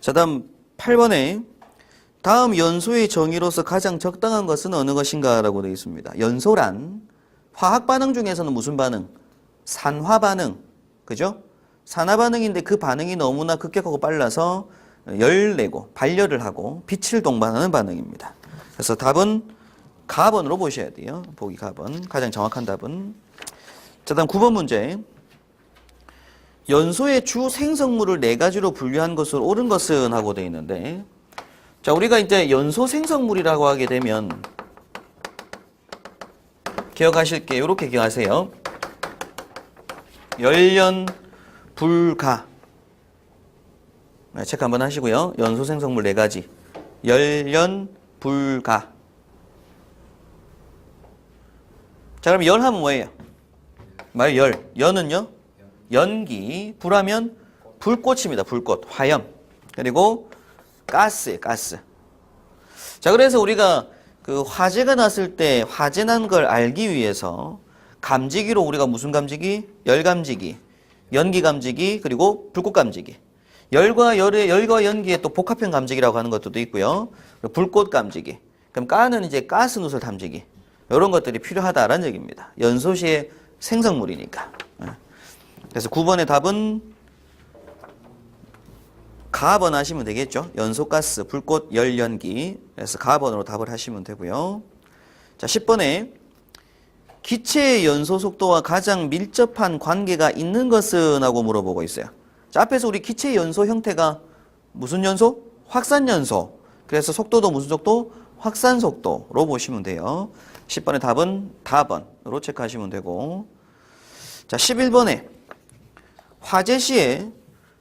자, 다음 8번에 다음 연소의 정의로서 가장 적당한 것은 어느 것인가 라고 되어 있습니다. 연소란 화학 반응 중에서는 무슨 반응? 산화 반응. 그죠? 산화 반응인데 그 반응이 너무나 급격하고 빨라서 열 내고 발열을 하고 빛을 동반하는 반응입니다. 그래서 답은 가번으로 보셔야 돼요. 보기 가번. 가장 정확한 답은. 자, 다음 9번 문제. 연소의 주 생성물을 네 가지로 분류한 것으로 옳은 것은 하고 되어 있는데, 자, 우리가 이제 연소 생성물이라고 하게 되면 기억하실 게 이렇게 기억하세요. 열연, 불가. 네, 체크 한번 하시고요. 연소 생성물 네 가지. 열연, 불가. 자, 그럼 열 하면 뭐예요? 말 열. 연은요? 연기. 불하면 불꽃입니다. 불꽃. 화염. 그리고 가스예요. 가스. 자, 그래서 우리가 그 화재가 났을 때 화재 난 걸 알기 위해서 감지기로 우리가 무슨 감지기? 열 감지기, 연기 감지기, 그리고 불꽃 감지기. 열과 연기의 또 복합형 감지기라고 하는 것도 있고요. 불꽃 감지기. 그럼 가는 이제 가스 누설 탐지기. 이런 것들이 필요하다라는 얘기입니다. 연소시의 생성물이니까. 그래서 9번의 답은 가번 하시면 되겠죠. 연소가스, 불꽃, 열, 연기. 그래서 가번으로 답을 하시면 되고요. 자, 10번에 기체의 연소 속도와 가장 밀접한 관계가 있는 것은 하고 물어보고 있어요. 자, 앞에서 우리 기체의 연소 형태가 무슨 연소? 확산 연소. 그래서 속도도 무슨 속도? 확산 속도로 보시면 돼요. 10번의 답은 다번으로 체크하시면 되고. 자, 11번에 화재 시에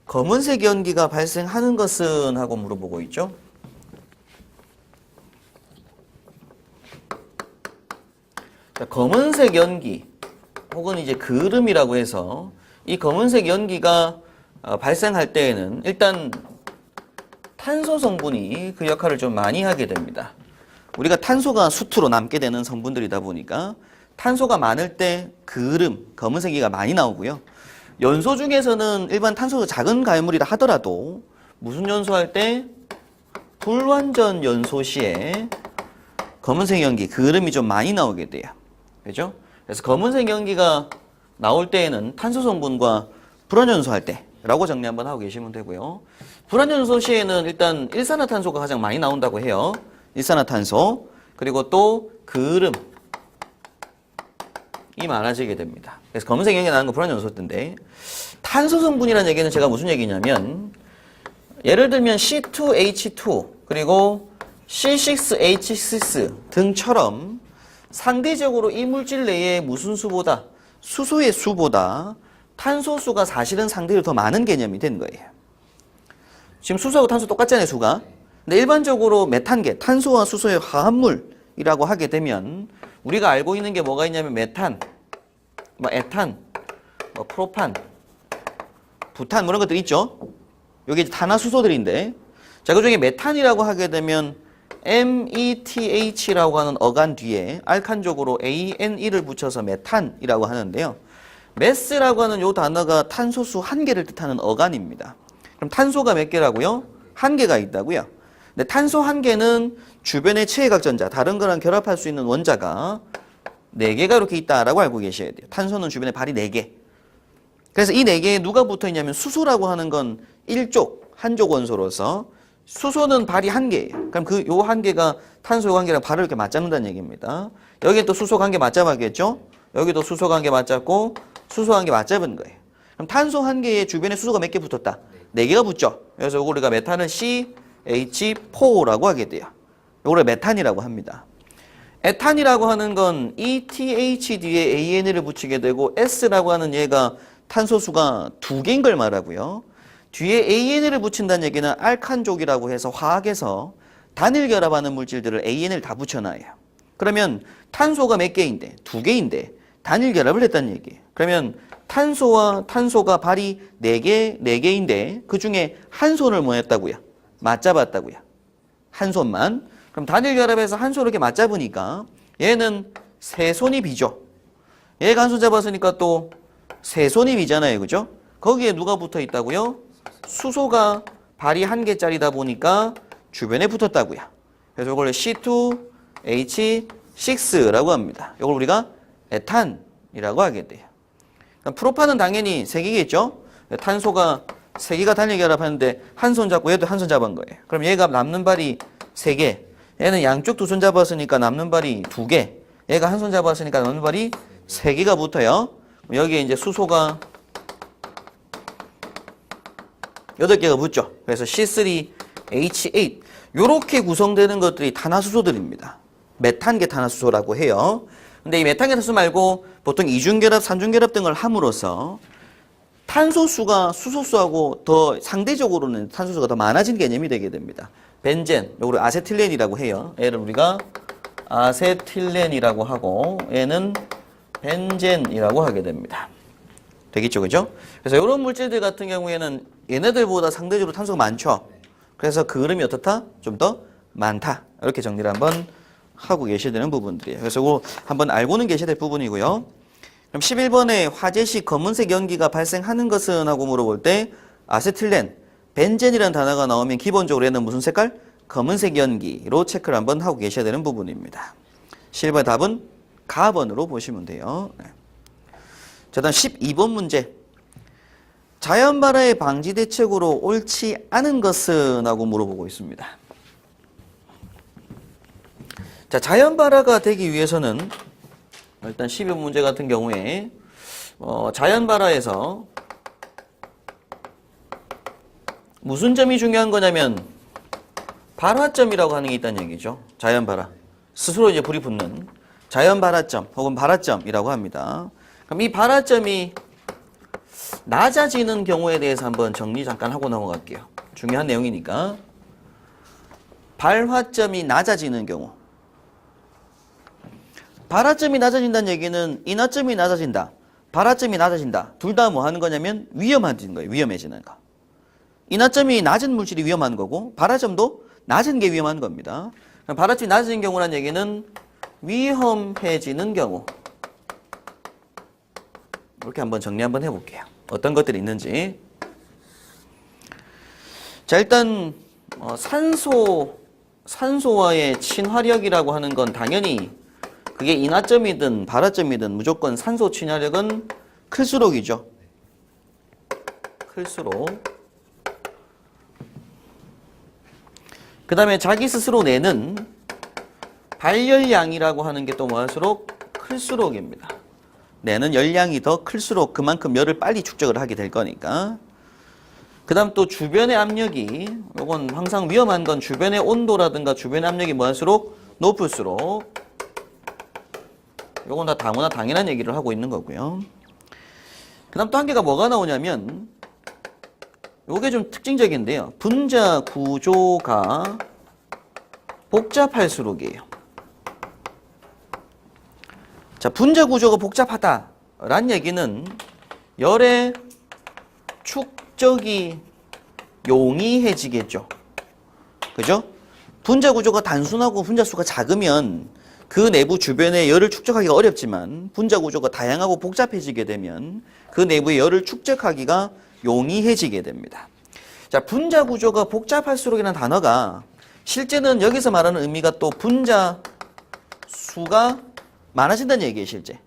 검은색 연기가 발생하는 것은 하고 물어보고 있죠. 자, 검은색 연기 혹은 이제 그름이라고 해서 이 검은색 연기가 발생할 때에는 일단 탄소 성분이 그 역할을 좀 많이 하게 됩니다. 우리가 탄소가 수투로 남게 되는 성분들이다 보니까 탄소가 많을 때 그름, 검은색이가 많이 나오고요. 연소 중에서는 일반 탄소가 작은 가열물이라 하더라도 무슨 연소할 때? 불완전 연소 시에 검은색 연기, 그름이 좀 많이 나오게 돼요. 그죠? 그래서 검은색 연기가 나올 때에는 탄소 성분과 불완연소할 때라고 정리 한번 하고 계시면 되고요. 불완연소 시에는 일단 일산화탄소가 가장 많이 나온다고 해요. 일산화탄소. 그리고 또 그름이 많아지게 됩니다. 그래서 검은색 연기가 나는 건 불완연소 때인데, 탄소 성분이라는 얘기는 제가 무슨 얘기냐면, 예를 들면 C2H2 그리고 C6H6 등처럼 상대적으로 이 물질 내에 무슨 수보다, 수소의 수보다 탄소 수가 사실은 상대적으로 더 많은 개념이 된 거예요. 지금 수소하고 탄소 똑같잖아요, 수가. 근데 일반적으로 메탄계, 탄소와 수소의 화합물이라고 하게 되면 우리가 알고 있는 게 뭐가 있냐면 메탄, 뭐 에탄, 뭐 프로판, 부탄 뭐 이런 것들 있죠. 여기 탄화수소들인데, 자, 그 중에 메탄이라고 하게 되면 METH라고 하는 어간 뒤에 알칸족으로 ANE를 붙여서 메탄이라고 하는데요. 메스라고 하는 요 단어가 탄소수 한 개를 뜻하는 어간입니다. 그럼 탄소가 몇 개라고요? 한 개가 있다고요. 근데 탄소 한 개는 주변의 체외각전자, 다른 거랑 결합할 수 있는 원자가 4개가 이렇게 있다라고 알고 계셔야 돼요. 탄소는 주변에 발이 4개. 그래서 이 4개에 누가 붙어 있냐면 수소라고 하는 건 한족 원소로서 수소는 발이 1개예요. 그럼 그 요 1개가 탄소 요 1개랑 발을 이렇게 맞잡는다는 얘기입니다. 여기에 또 수소 1개 맞잡아야겠죠? 여기도 수소 1개 맞잡고 수소 1개 맞잡은 거예요. 그럼 탄소 1개에 주변에 수소가 몇 개 붙었다? 4개가 붙죠. 그래서 요거 우리가 메탄은 CH4라고 하게 돼요. 요거를 메탄이라고 합니다. 에탄이라고 하는 건 ETH 뒤에 AN을 붙이게 되고 S라고 하는 얘가 탄소수가 2개인 걸 말하고요. 뒤에 AN을 붙인다는 얘기는 알칸족이라고 해서 화학에서 단일 결합하는 물질들을 AN을 다 붙여놔요. 그러면 탄소가 몇 개인데? 2개인데 단일 결합을 했다는 얘기예요. 그러면 탄소와 탄소가 발이 4개인데 그 중에 한 손을 뭐 했다고요? 맞잡았다고요. 한 손만. 그럼 단일 결합해서 한 손을 이렇게 맞잡으니까 얘는 세 손이 비죠. 얘가 한 손 잡았으니까 또 세 손이 비잖아요. 그죠? 거기에 누가 붙어 있다고요? 수소가 발이 한 개짜리다 보니까 주변에 붙었다고요. 그래서 이걸 C2H6라고 합니다. 이걸 우리가 에탄이라고 하게 돼요. 프로판은 당연히 3개겠죠? 탄소가 3개가 단일 결합하는데 한 손 잡고 얘도 한 손 잡은 거예요. 그럼 얘가 남는 발이 3개. 얘는 양쪽 2손 잡았으니까 남는 발이 2개. 얘가 한 손 잡았으니까 남는 발이 3개가 붙어요. 여기에 이제 수소가 8개가 붙죠. 그래서 C3H8. 요렇게 구성되는 것들이 탄화수소들입니다. 메탄계 탄화수소라고 해요. 근데 이 메탄계 탄화수소 말고 보통 이중결합, 삼중결합 등을 함으로써 탄소수가 수소수하고 더 상대적으로는 탄소수가 더 많아진 개념이 되게 됩니다. 벤젠, 요거를 아세틸렌이라고 해요. 얘를 우리가 아세틸렌이라고 하고 얘는 벤젠이라고 하게 됩니다. 되겠죠, 그죠? 그래서 이런 물질들 같은 경우에는 얘네들보다 상대적으로 탄소가 많죠. 그래서 그 흐름이 어떻다? 좀 더 많다. 이렇게 정리를 한번 하고 계셔야 되는 부분들이에요. 그래서 이거 한번 알고는 계셔야 될 부분이고요. 그럼 11번에 화재 시 검은색 연기가 발생하는 것은 하고 물어볼 때 아세틸렌, 벤젠이라는 단어가 나오면 기본적으로 얘는 무슨 색깔? 검은색 연기로 체크를 한번 하고 계셔야 되는 부분입니다. 11번의 답은 가번으로 보시면 돼요. 네. 자, 다음 12번 문제. 자연발화의 방지 대책으로 옳지 않은 것은 하고 물어보고 있습니다. 자, 자연발화가 되기 위해서는 일단 12번 문제 같은 경우에 자연발화에서 무슨 점이 중요한 거냐면 발화점이라고 하는 게 있다는 얘기죠. 자연발화. 스스로 이제 불이 붙는 자연발화점 혹은 발화점이라고 합니다. 그럼 이 발화점이 낮아지는 경우에 대해서 한번 정리 잠깐 하고 넘어갈게요. 중요한 내용이니까. 발화점이 낮아지는 경우. 발화점이 낮아진다는 얘기는 인화점이 낮아진다. 발화점이 낮아진다. 둘 다 뭐 하는 거냐면 위험해지는 거예요. 위험해지는 거. 인화점이 낮은 물질이 위험한 거고 발화점도 낮은 게 위험한 겁니다. 그럼 발화점이 낮아지는 경우란 얘기는 위험해지는 경우. 이렇게 한번 정리 한번 해볼게요. 어떤 것들이 있는지. 자, 일단 산소와의 친화력이라고 하는 건 당연히 그게 인화점이든 발화점이든 무조건 산소 친화력은 클수록이죠. 클수록. 그 다음에 자기 스스로 내는 발열량이라고 하는 게 또 뭐할수록 클수록입니다. 내는 열량이 더 클수록 그만큼 열을 빨리 축적을 하게 될 거니까. 그 다음 또 주변의 압력이, 요건 항상 위험한 건 주변의 온도라든가 주변의 압력이 뭐할수록 높을수록, 요건 다 다문화 당연한 얘기를 하고 있는 거고요. 그 다음 또 한 개가 뭐가 나오냐면 요게 좀 특징적인데요. 분자 구조가 복잡할수록이에요. 자, 분자 구조가 복잡하다라는 얘기는 열의 축적이 용이해지겠죠. 그죠? 분자 구조가 단순하고 분자 수가 작으면 그 내부 주변에 열을 축적하기가 어렵지만 분자 구조가 다양하고 복잡해지게 되면 그 내부에 열을 축적하기가 용이해지게 됩니다. 자, 분자 구조가 복잡할수록이라는 단어가 실제는 여기서 말하는 의미가 또 분자 수가 많아진다는 얘기예요, 실제.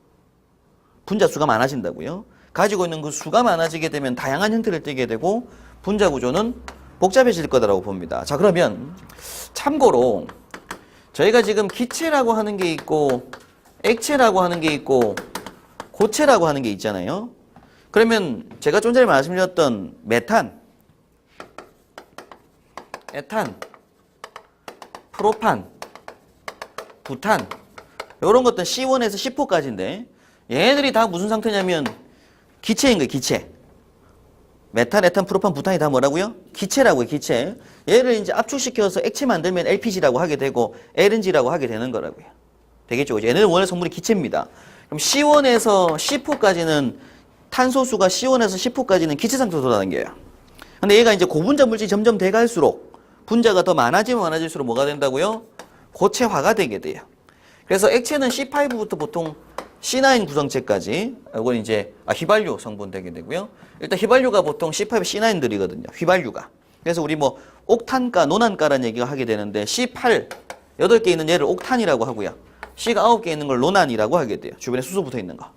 분자 수가 많아진다고요. 가지고 있는 그 수가 많아지게 되면 다양한 형태를 띠게 되고 분자 구조는 복잡해질 거다라고 봅니다. 자, 그러면 참고로 저희가 지금 기체라고 하는 게 있고 액체라고 하는 게 있고 고체라고 하는 게 있잖아요. 그러면 제가 좀 전에 말씀드렸던 메탄, 에탄, 프로판, 부탄 이런 것들은 C1에서 C4까지인데 얘네들이 다 무슨 상태냐면 기체인 거예요. 기체. 메탄, 에탄, 프로판, 부탄이 다 뭐라고요? 기체라고요. 기체. 얘를 이제 압축시켜서 액체 만들면 LPG라고 하게 되고 LNG라고 하게 되는 거라고요. 되겠죠? 얘네는 원래 성분이 기체입니다. 그럼 C1에서 C4까지는 탄소수가 C1에서 C4까지는 기체 상태로 돌아다녀요. 근데 얘가 이제 고분자 물질이 점점 돼갈수록 분자가 더 많아지면 많아질수록 뭐가 된다고요? 고체화가 되게 돼요. 그래서 액체는 C5부터 보통 C9 구성체까지, 이건 이제 휘발유 성분 되게 되고요. 일단 휘발유가 보통 C5, C9들이거든요. 휘발유가. 그래서 우리 뭐 옥탄가, 노난가라는 얘기가 하게 되는데 C8, 8개 있는 얘를 옥탄이라고 하고요. C가 9개 있는 걸 노난이라고 하게 돼요. 주변에 수소 붙어 있는 거.